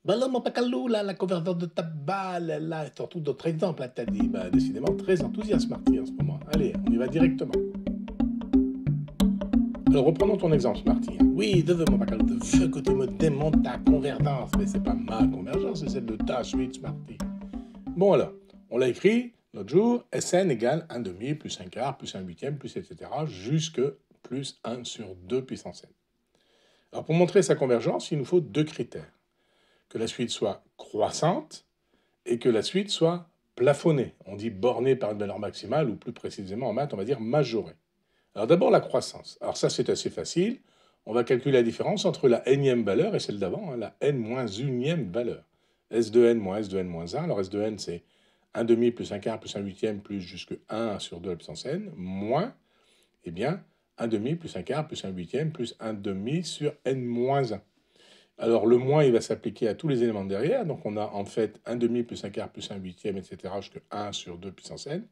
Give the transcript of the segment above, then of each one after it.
Bah là, mon pacalou, là, la convergence de ta balle, là, et surtout d'autres exemples, là, t'as dit. Bah, décidément, très enthousiaste, Marty, en ce moment. Allez, on y va directement. Alors, reprenons ton exemple, Marty. Oui, je veux, mon pacalou, je veux que tu me démontes ta convergence. Mais c'est pas ma convergence, c'est celle de ta suite, Smarty. Bon, alors, on l'a écrit l'autre jour, Sn égale 1 demi plus 1 quart plus 1 huitième plus etc. jusque plus 1 sur 2 puissance n. Alors, pour montrer sa convergence, il nous faut deux critères. Que la suite soit croissante et que la suite soit plafonnée. On dit bornée par une valeur maximale, ou plus précisément en maths, on va dire majorée. Alors d'abord la croissance. Alors ça c'est assez facile. On va calculer la différence entre la nème valeur et celle d'avant, la n moins unième valeur. S de n moins S de n moins 1. Alors S de n c'est 1 demi plus 1 quart plus 1 huitième plus jusque 1 sur 2 à la puissance n, moins, eh bien, 1 demi plus 1 quart plus 1 huitième plus 1 demi sur n moins 1. Alors le moins, il va s'appliquer à tous les éléments de derrière. Donc on a en fait 1 demi plus 1 quart plus 1 huitième, etc. jusqu'à 1 sur 2 puissance n.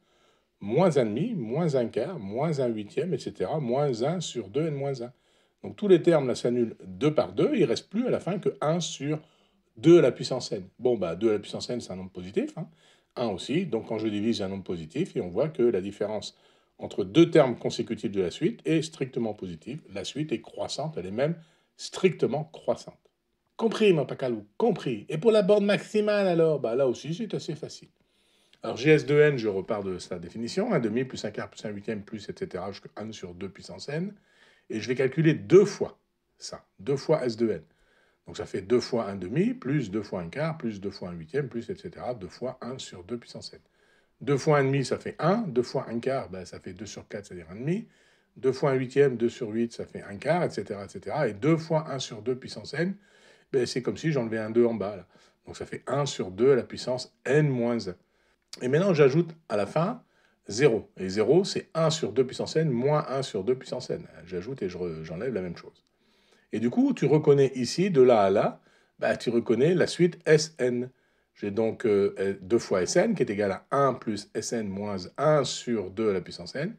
Moins 1 demi, moins 1 quart, moins 1 huitième, etc. Moins 1 sur 2 n moins 1. Donc tous les termes là s'annulent 2 par 2. Il ne reste plus à la fin que 1 sur 2 à la puissance n. Bon, bah 2 à la puissance n, c'est un nombre positif. 1 aussi. Donc quand je divise, j'ai un nombre positif. Et on voit que la différence entre deux termes consécutifs de la suite est strictement positive. La suite est croissante. Elle est même strictement croissante. Compris, mon pacalou, compris. Et pour la borne maximale, alors, bah là aussi, c'est assez facile. Alors, GS de n, je repars de sa définition, 1 demi plus 1 quart plus 1 huitième plus, etc., jusqu'à 1 sur 2 puissance n. Et je vais calculer deux fois ça, deux fois S de n. Donc, ça fait 2 fois 1 demi, plus 2 fois 1 quart, plus 2 fois 1 huitième, plus, etc., 2 fois 1 sur 2 puissance n. 2 fois 1 demi, ça fait 1. 2 fois 1 quart, bah, ça fait 2 sur 4, c'est-à-dire 1 demi. 2 fois 1 huitième, 2 sur 8, ça fait 1 quart, etc., etc. Et 2 fois 1 sur 2 puissance n, ben, c'est comme si j'enlevais un 2 en bas. Là. Donc ça fait 1 sur 2 à la puissance n-1. Et maintenant, j'ajoute à la fin 0. Et 0, c'est 1 sur 2 puissance n moins 1 sur 2 puissance n. J'ajoute et j'enlève la même chose. Et du coup, tu reconnais ici, de là à là, bah, tu reconnais la suite Sn. J'ai donc 2 fois Sn qui est égal à 1 plus Sn moins 1 sur 2 à la puissance n.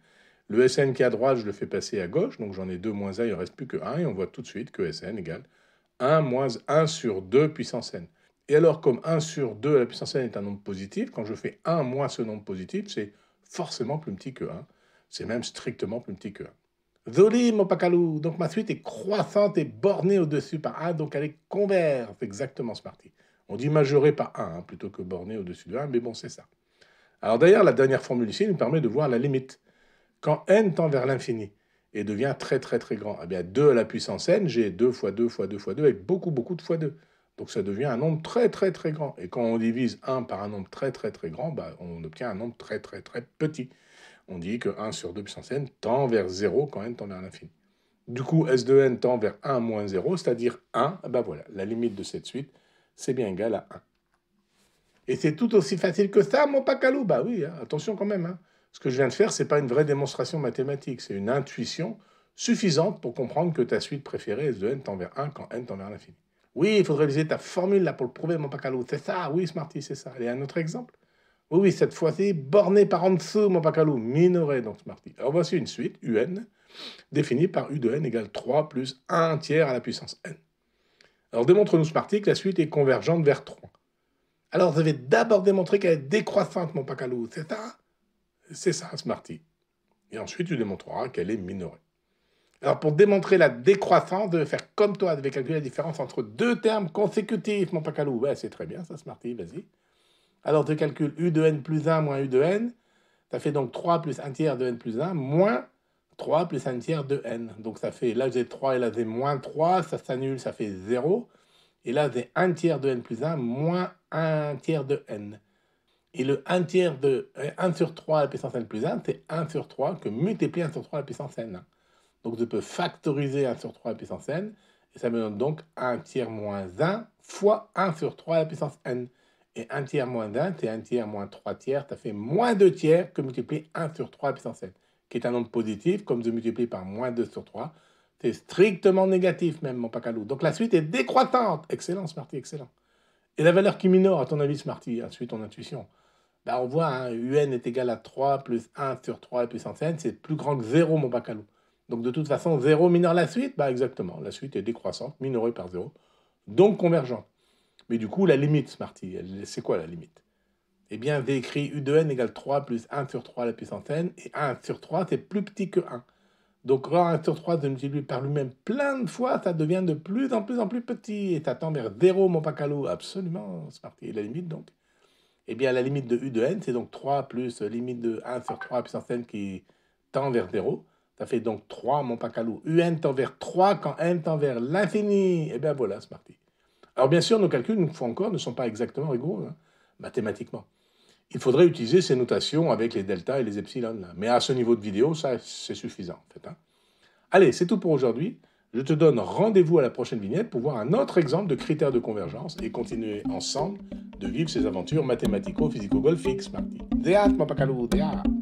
Le Sn qui est à droite, je le fais passer à gauche, donc j'en ai 2 moins 1, il ne reste plus que 1, et on voit tout de suite que Sn égale 1 moins 1 sur 2 puissance n. Et alors, comme 1 sur 2 à la puissance n est un nombre positif, quand je fais 1 moins ce nombre positif, c'est forcément plus petit que 1. C'est même strictement plus petit que 1. Zoli, mon pacalou. Donc ma suite est croissante et bornée au-dessus par 1, donc elle est converge. Exactement, Smarty. On dit majorée par 1 plutôt que bornée au-dessus de 1, mais bon, c'est ça. Alors d'ailleurs, la dernière formule ici nous permet de voir la limite. Quand n tend vers l'infini et devient très très très grand, eh bien 2 à la puissance n, j'ai 2 fois 2 fois 2 fois 2 avec beaucoup beaucoup de fois 2. Donc ça devient un nombre très très très grand. Et quand on divise 1 par un nombre très très très grand, bah, on obtient un nombre très très très petit. On dit que 1 sur 2 puissance n tend vers 0 quand n tend vers l'infini. Du coup, S de n tend vers 1 moins 0, c'est-à-dire 1. Ben voilà, la limite de cette suite, c'est bien égal à 1. Et c'est tout aussi facile que ça, mon pacalou. Bah oui, hein, attention quand même. Hein. Ce que je viens de faire, c'est pas une vraie démonstration mathématique, c'est une intuition suffisante pour comprendre que ta suite préférée, S de n, tend vers 1 quand n tend vers l'infini. Oui, il faudrait utiliser ta formule là pour le prouver, mon pacalou. C'est ça, oui, Smarty, c'est ça. Allez, un autre exemple. Oui, oui, cette fois-ci, borné par en dessous, mon pacalou, minoré, donc Smarty. Alors voici une suite, un, définie par u de n égale 3 plus 1 tiers à la puissance n. Alors démontre-nous, Smarty, que la suite est convergente vers 3. Alors, je vais d'abord démontrer qu'elle est décroissante, mon pacalou. C'est ça? C'est ça, Smarty. Et ensuite, tu démontreras qu'elle est minorée. Alors, pour démontrer la décroissance, je vais faire comme toi. Je vais calculer la différence entre deux termes consécutifs, mon pacalou. Ouais, c'est très bien, ça, Smarty. Vas-y. Alors, tu calcules u de n plus 1 moins u de n. Ça fait donc 3 plus 1 tiers de n plus 1 moins 3 plus 1 tiers de n. Donc, ça fait, là, j'ai 3 et là, j'ai moins 3. Ça s'annule, ça fait 0. Et là, j'ai 1 tiers de n plus 1 moins 1 tiers de n. Et le 1 tiers de 1 sur 3 à la puissance n plus 1, c'est 1 sur 3 que multiplie 1 sur 3 à la puissance n. Donc je peux factoriser 1 sur 3 à la puissance n, et ça me donne donc 1 tiers moins 1 fois 1 sur 3 à la puissance n. Et 1 tiers moins 1, c'est 1 tiers moins 3 tiers, ça fait moins 2 tiers que multiplier 1 sur 3 à la puissance n, qui est un nombre positif, comme je multiplie par moins 2 sur 3. C'est strictement négatif même, mon pacalou. Donc la suite est décroissante. Excellent, Smarty, excellent. Et la valeur qui minore, à ton avis, Smarty, suite ton intuition? Bah, on voit, hein, un est égal à 3 plus 1 sur 3 à la puissance n, c'est plus grand que 0, mon pacalou. Donc de toute façon, 0 minore la suite? Bah exactement, la suite est décroissante, minorée par 0, donc convergente. Mais du coup, la limite, Smarty, c'est quoi la limite? Eh bien, v écrit u de n égale 3 plus 1 sur 3 à la puissance n, et 1 sur 3, c'est plus petit que 1. Donc, quand 1 sur 3 se multiplie par lui-même plein de fois, ça devient de plus en plus petit, et ça tend vers 0, mon pacalo. Absolument, Smarty. Et la limite, donc? Eh bien, la limite de u de n, c'est donc 3 plus limite de 1 sur 3 à la puissance n qui tend vers 0. Ça fait donc 3, mon pacalo. Un tend vers 3 quand n tend vers l'infini. Eh bien, voilà, Smarty. Alors, bien sûr, nos calculs, une fois encore, ne sont pas exactement rigoureux, hein, mathématiquement. Il faudrait utiliser ces notations avec les deltas et les epsilon. Là. Mais à ce niveau de vidéo, ça, c'est suffisant, en fait. Hein. Allez, c'est tout pour aujourd'hui. Je te donne rendez-vous à la prochaine vignette pour voir un autre exemple de critères de convergence et continuer ensemble de vivre ces aventures mathématico-physico-golfiques, Smarty. Deat, ma pacalou, deat.